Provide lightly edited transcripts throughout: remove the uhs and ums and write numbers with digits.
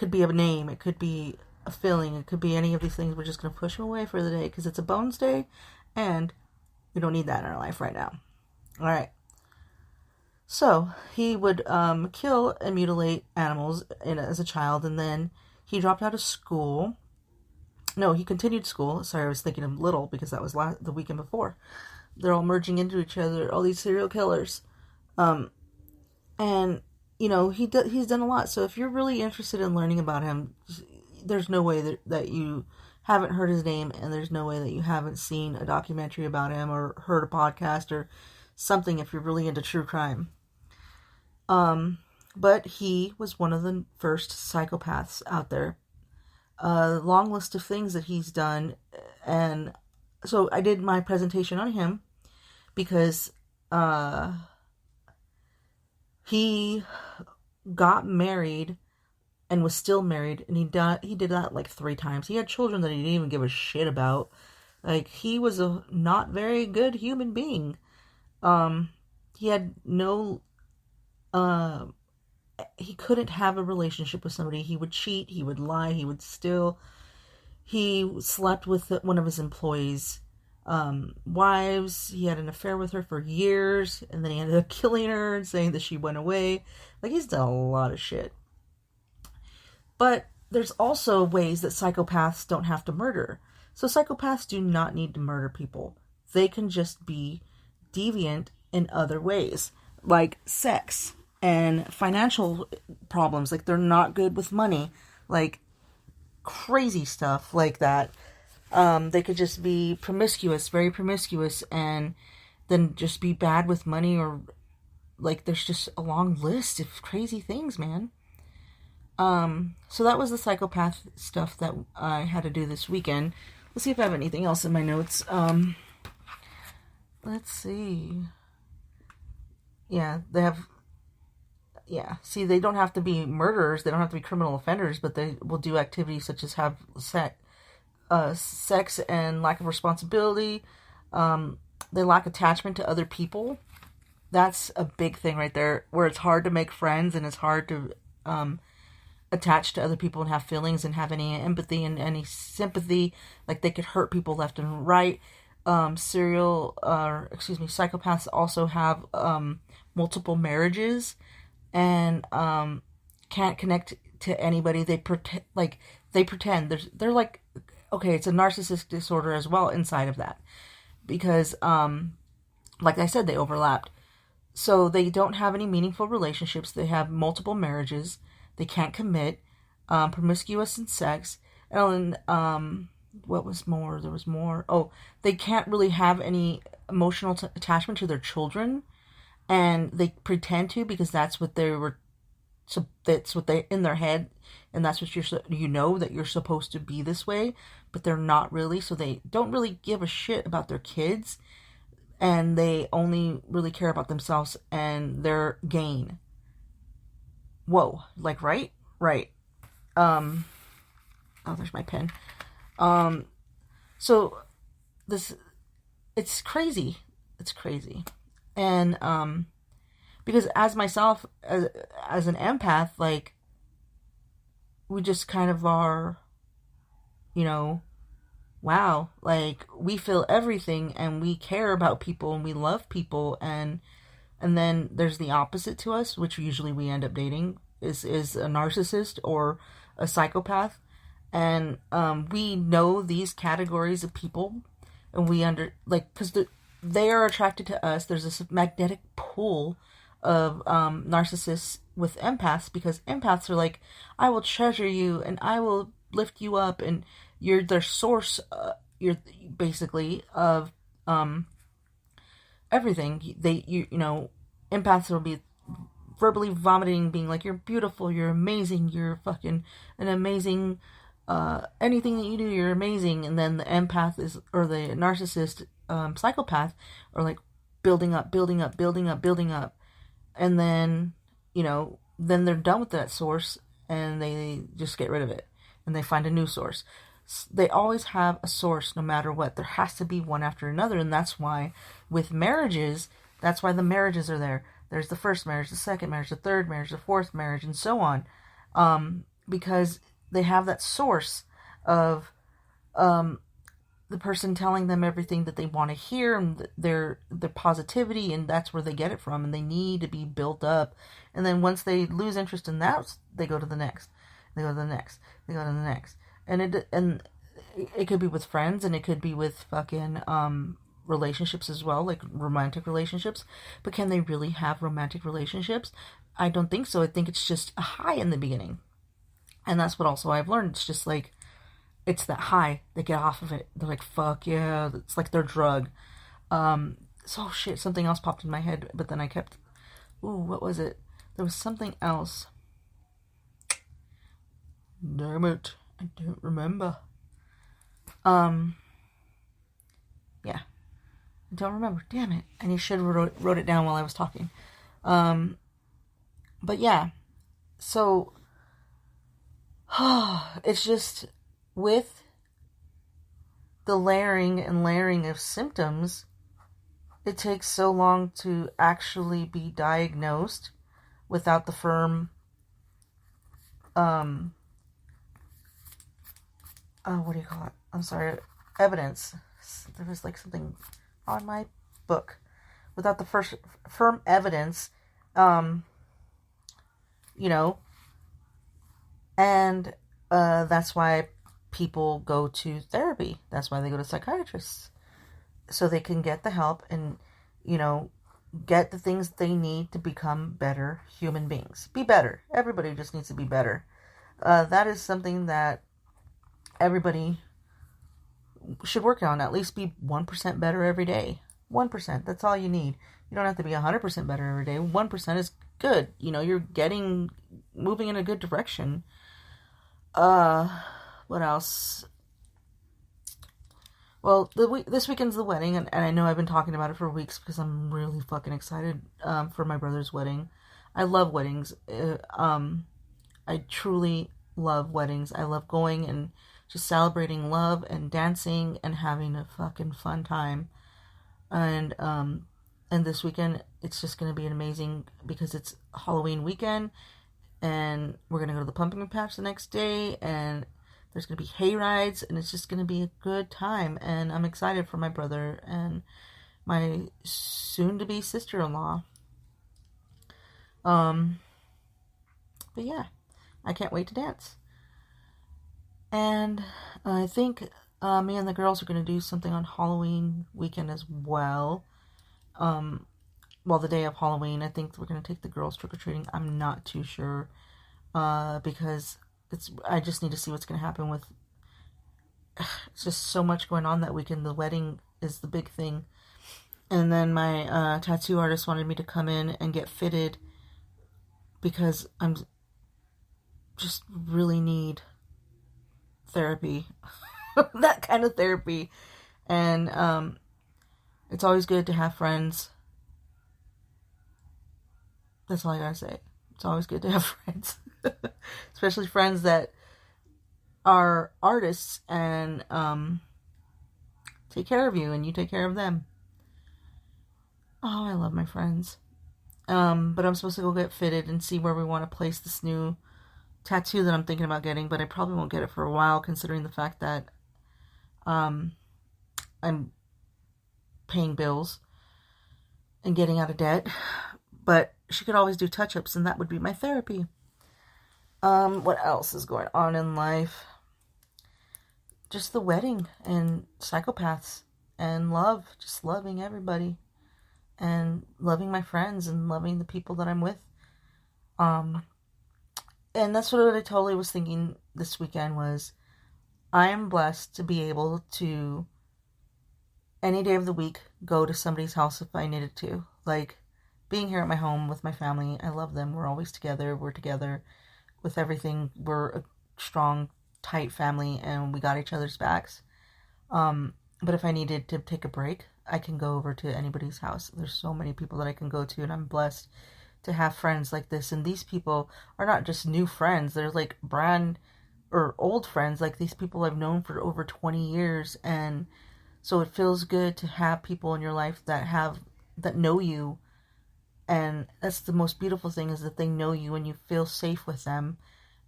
could be a name, it could be a feeling, it could be any of these things. We're just going to push him away for the day because it's a bones day and we don't need that in our life right now. All right. So he would kill and mutilate animals as a child, and then he dropped out of school. No, he continued school. Sorry, I was thinking of little because that was the weekend before. They're all merging into each other, all these serial killers. And, he's done a lot. So if you're really interested in learning about him, there's no way that you haven't heard his name, and there's no way that you haven't seen a documentary about him or heard a podcast or something if you're really into true crime. But he was one of the first psychopaths out there. Long list of things that he's done, and so I did my presentation on him because he got married and was still married, and he did that like 3 times. He had children that he didn't even give a shit about. Like, he was a not very good human being. He had no he couldn't have a relationship with somebody. He would cheat, he would lie, he would steal. He slept with one of his employees' wives. He had an affair with her for years, and then he ended up killing her and saying that she went away. Like, he's done a lot of shit. But there's also ways that psychopaths don't have to murder. So psychopaths do not need to murder people. They can just be deviant in other ways, like sex and financial problems. Like, they're not good with money, like crazy stuff like that. They could just be promiscuous, very promiscuous, and then just be bad with money, or like, there's just a long list of crazy things, man. So that was the psychopath stuff that I had to do this weekend. Let's see if I have anything else in my notes. Let's see. Yeah, see, they don't have to be murderers, they don't have to be criminal offenders, but they will do activities such as have sex and lack of responsibility. They lack attachment to other people. That's a big thing right there, where it's hard to make friends and it's hard to attach to other people and have feelings and have any empathy and any sympathy. Like, they could hurt people left and right. Psychopaths also have multiple marriages and can't connect to anybody. They pretend they're like, okay, it's a narcissistic disorder as well inside of that, because like I said, they overlapped. So they don't have any meaningful relationships. They have multiple marriages. They can't commit, promiscuous in sex, and what was more? There was more. Oh, they can't really have any emotional attachment to their children, and they pretend to, because that's what they were. So that's what they in their head, and that's what that you're supposed to be this way, but they're not really. So they don't really give a shit about their kids, and they only really care about themselves and their gain. Whoa, like, right? Oh, there's my pen. So it's crazy. It's crazy. And, because as myself, as an empath, like, we just kind of are, wow, like, we feel everything and we care about people and we love people, and then there's the opposite to us, which usually we end up dating, is a narcissist or a psychopath. And we know these categories of people, and we because they are attracted to us. There's this magnetic pull of narcissists with empaths, because empaths are like, I will treasure you and I will lift you up, and you're their source. You're basically of everything. Empaths will be verbally vomiting, being like, you're beautiful, you're amazing, you're fucking an amazing, anything that you do, you're amazing. And then the empath or the narcissist, psychopath, are like building up. And then, then they're done with that source and they just get rid of it and they find a new source. They always have a source no matter what. There has to be one after another. And that's why with marriages, that's why the marriages are there. There's the first marriage, the second marriage, the third marriage, the fourth marriage, and so on. because they have that source of the person telling them everything that they want to hear, and their positivity, and that's where they get it from, and they need to be built up. And then once they lose interest in that, they go to the next, they go to the next, they go to the next. And it could be with friends, and it could be with fucking relationships as well, like romantic relationships. But can they really have romantic relationships? I don't think so. I think it's just a high in the beginning. And that's what also I've learned. It's just like, it's that high. They get off of it. They're like, fuck yeah. It's like their drug. So shit, something else popped in my head, but then I kept, what was it? There was something else. Damn it. I don't remember. Yeah. I don't remember. Damn it. And you should have wrote it down while I was talking. But yeah. So, it's just, with the layering and layering of symptoms, it takes so long to actually be diagnosed without the firm, what do you call it? I'm sorry, evidence. There was like something on my book. Without the first firm evidence, and that's why people go to therapy. That's why they go to psychiatrists. So they can get the help and, get the things they need to become better human beings. Be better. Everybody just needs to be better. That is something that everybody should work on. At least be 1% better every day. 1%. That's all you need. You don't have to be 100% better every day. 1% is good. You're moving in a good direction. What else? Well, this weekend's the wedding, and I know I've been talking about it for weeks because I'm really fucking excited for my brother's wedding. I love weddings. I truly love weddings. I love going and just celebrating love and dancing and having a fucking fun time. And this weekend, it's just going to be amazing because it's Halloween weekend, and we're going to go to the pumpkin patch the next day, and there's going to be hay rides, and it's just going to be a good time. And I'm excited for my brother and my soon-to-be sister-in-law. But yeah, I can't wait to dance. And I think me and the girls are going to do something on Halloween weekend as well. The day of Halloween, I think we're going to take the girls trick-or-treating. I'm not too sure, because I just need to see what's going to happen with, it's just so much going on that weekend. The wedding is the big thing. And then my tattoo artist wanted me to come in and get fitted because I'm just really need therapy. That kind of therapy. And it's always good to have friends. That's all I gotta say. It's always good to have friends. Especially friends that are artists and take care of you and you take care of them. Oh, I love my friends. But I'm supposed to go get fitted and see where we want to place this new tattoo that I'm thinking about getting, but I probably won't get it for a while considering the fact that I'm paying bills and getting out of debt. But she could always do touch-ups, and that would be my therapy. What else is going on in life? Just the wedding and Psychopaths and love. Just loving everybody. And loving my friends and loving the people that I'm with. And that's what I totally was thinking this weekend was, I am blessed to be able to, any day of the week, go to somebody's house if I needed to. Like, being here at my home with my family, I love them. We're always together. We're together with everything. We're a strong, tight family, and we got each other's backs. But if I needed to take a break, I can go over to anybody's house. There's so many people that I can go to, and I'm blessed to have friends like this. And these people are not just new friends. They're like old friends. Like, these people I've known for over 20 years. And so it feels good to have people in your life that know you. And that's the most beautiful thing, is that they know you and you feel safe with them.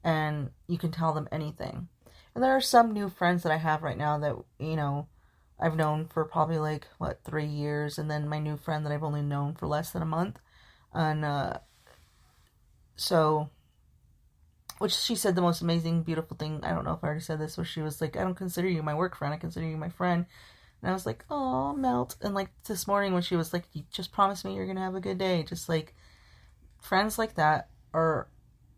and you can tell them anything. And there are some new friends that I have right now that, I've known for probably like, 3 years, and then my new friend that I've only known for less than a month. And so, which she said the most amazing, beautiful thing. I don't know if I already said this, where she was like, I don't consider you my work friend, I consider you my friend. And I was like, oh, melt. And like this morning when she was like, you just promise me you're going to have a good day. Just like, friends like that are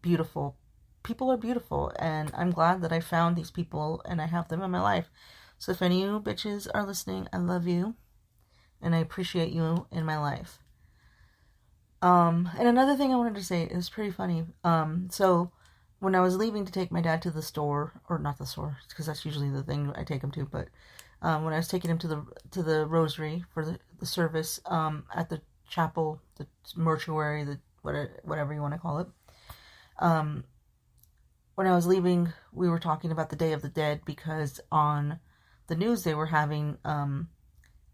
beautiful. People are beautiful. And I'm glad that I found these people and I have them in my life. So if any of you bitches are listening, I love you. And I appreciate you in my life. And another thing I wanted to say is pretty funny. So when I was leaving to take my dad to the store, or not the store, because that's usually the thing I take him to, but when I was taking him to the rosary for the service at the chapel, the mortuary, the whatever you want to call it. When I was leaving, we were talking about the Day of the Dead, because on the news they were having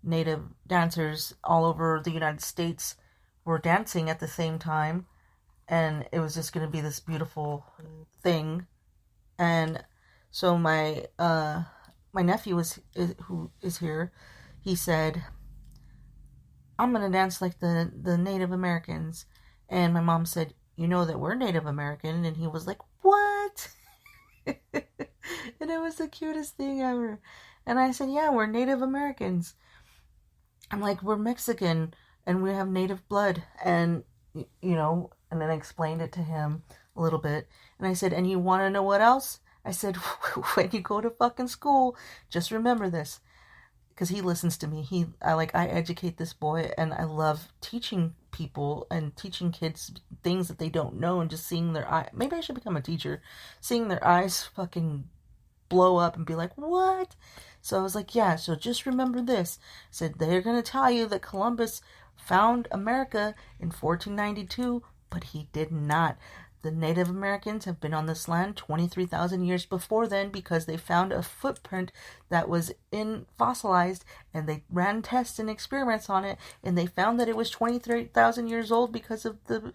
native dancers all over the United States were dancing at the same time, and it was just going to be this beautiful thing. And so my nephew who is here, he said, I'm going to dance like the Native Americans. And my mom said, you know that we're Native American? And he was like, what? And it was the cutest thing ever. And I said, yeah, we're Native Americans. I'm like, we're Mexican and we have native blood. And, and then I explained it to him a little bit. And I said, and you want to know what else? I said, when you go to fucking school, just remember this. Because he listens to me. I educate this boy, and I love teaching people and teaching kids things that they don't know, and just seeing their eye. Maybe I should become a teacher. Seeing their eyes fucking blow up and be like, what? So I was like, yeah, so just remember this. I said, they're going to tell you that Columbus found America in 1492, but he did not. The Native Americans have been on this land 23,000 years before then, because they found a footprint that was fossilized, and they ran tests and experiments on it, and they found that it was 23,000 years old because of the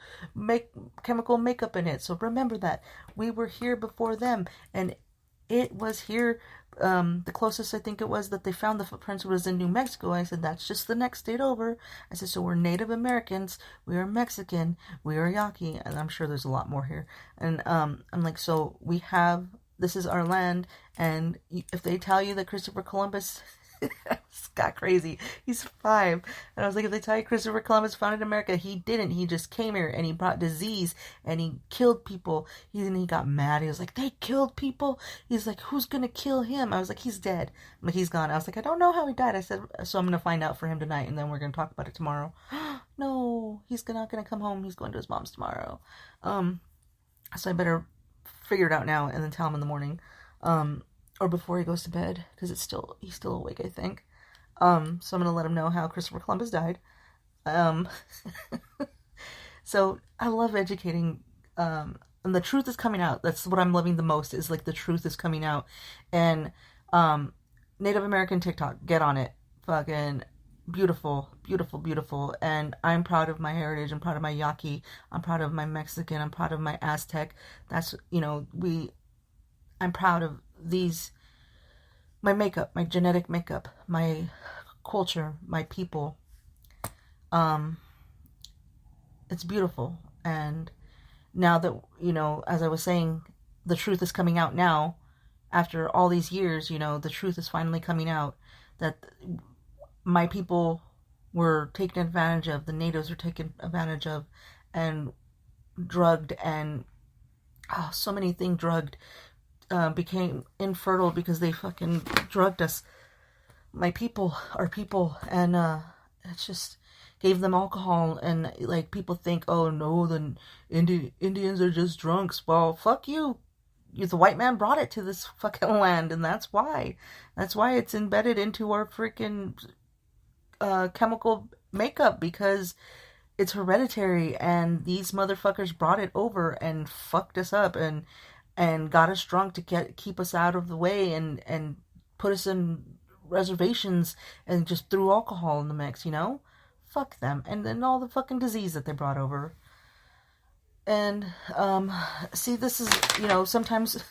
chemical makeup in it. So remember that. We were here before them, and it was here. The closest I think it was that they found the footprints was in New Mexico. I said, that's just the next state over. I said, so we're Native Americans, we are Mexican, we are Yaqui, and I'm sure there's a lot more here. And I'm like, so this is our land, and if they tell you that Christopher Columbus got crazy. He's 5. And I was like, if they tell you Christopher Columbus founded America, he didn't. He just came here and he brought disease and he killed people. He got mad. He was like, they killed people? He's like, who's going to kill him? I was like, he's dead. I'm like, he's gone. I was like, I don't know how he died. I said, so I'm going to find out for him tonight, and then we're going to talk about it tomorrow. No, he's not going to come home. He's going to his mom's tomorrow. So I better figure it out now and then tell him in the morning. Or before he goes to bed, because he's still awake, I think. So I'm gonna let him know how Christopher Columbus died. So I love educating, and the truth is coming out. That's what I'm loving the most, is like the truth is coming out. And Native American TikTok, get on it. Fucking beautiful, beautiful, beautiful. And I'm proud of my heritage. I'm proud of my Yaqui. I'm proud of my Mexican. I'm proud of my Aztec. That's, I'm proud of my makeup, my genetic makeup, my culture, my people. It's beautiful. And now that, as I was saying, the truth is coming out now, after all these years, the truth is finally coming out, that my people were taken advantage of, the natives were taken advantage of, and drugged, and so many things drugged, became infertile because they fucking drugged us. My people are people, and it's just gave them alcohol, and like people think, oh no, the Indians are just drunks. Well, fuck you. The white man brought it to this fucking land, and that's why it's embedded into our freaking chemical makeup, because it's hereditary, and these motherfuckers brought it over and fucked us up, and got us drunk to keep us out of the way, and put us in reservations, and just threw alcohol in the mix, Fuck them. And then all the fucking disease that they brought over. And see, this is, sometimes